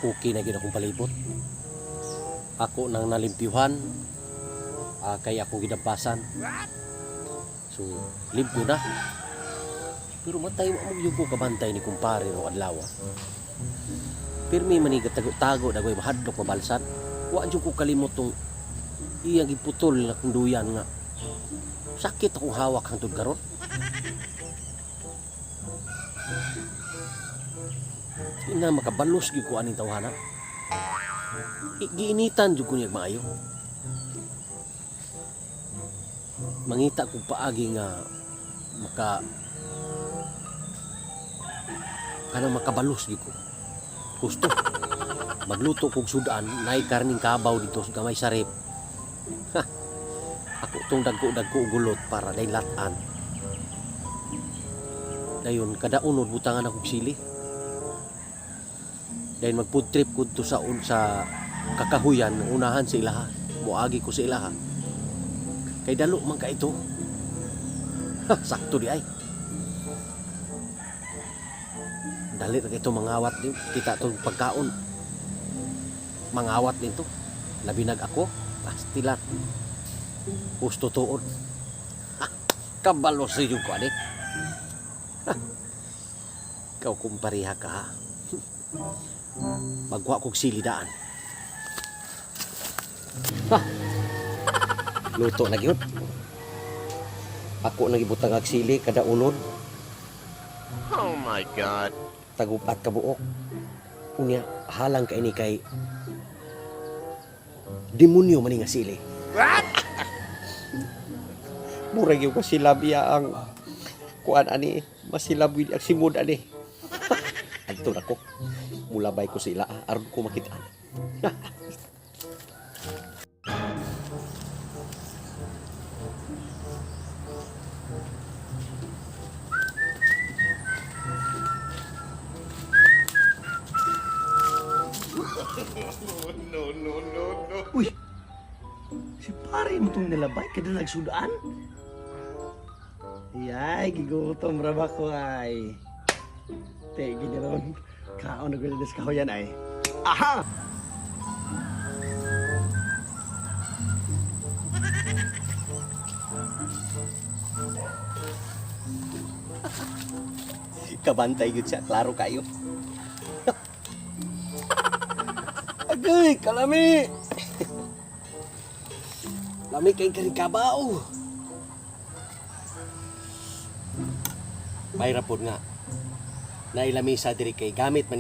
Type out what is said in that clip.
okay na gid akong palibot. Ako nang nalimpyuhan, kay ako gidampasan. So, limpyo na. Pero matay mo yung ko kabantay ni kumpare no adlaw. Pirmi man ni tago dagoy mahadlok mabalsan. Wa jud ko kalimot tong iyang giputol na kunduyan nga. Sakit akong hawak hangtod karon. Ina makabalos gyud ko aning tawhana. Giinitan jud ko niya maayo. Mangita kong paagi nga makabalos gyud ko. Gusto magluto kog sudan, nay karning kabaw dito sa gamay sarip. Ako tong dagko gulot para day latan. Dayon kada unod butangan akong sili. Dayon mag-food trip ko to sa kakahuyan, unahan sa ilaha. Muagi ko sa ilaha. Kay dalo man ka ito. Sakto di ay. Dali na ito mangawat din. Kita itong pagkaon. Mangawat din to. Labinag ako. Pastilat. Gusto tuon. Kabalos rin yung ko, adik. Ikaw kumpariha ka, ha? Magwa kong silidaan. Luto na gyud. Ako nagibutang ag sili kada unod. Oh my God. Tagupat ka buok. Unya halang ka ini kay demonyo man nga sili. Murag yung kasilabiya ang kuan ani, masilabi ang simod ani. Adto nako. Mulabay ko sila aron ko makita. No. Uy! Si pare mo itong nalabay kada nagsudaan? Ay, gigutom ra ba ko ay. Tegi na ron. Kaon na gulidas kahoyan ay. Aha! Kabantay gyud siya, klaro kayo. Agay, kalami. Lami kay karikabaw. Bayra pod nga. Nailami sa diri kay gamit man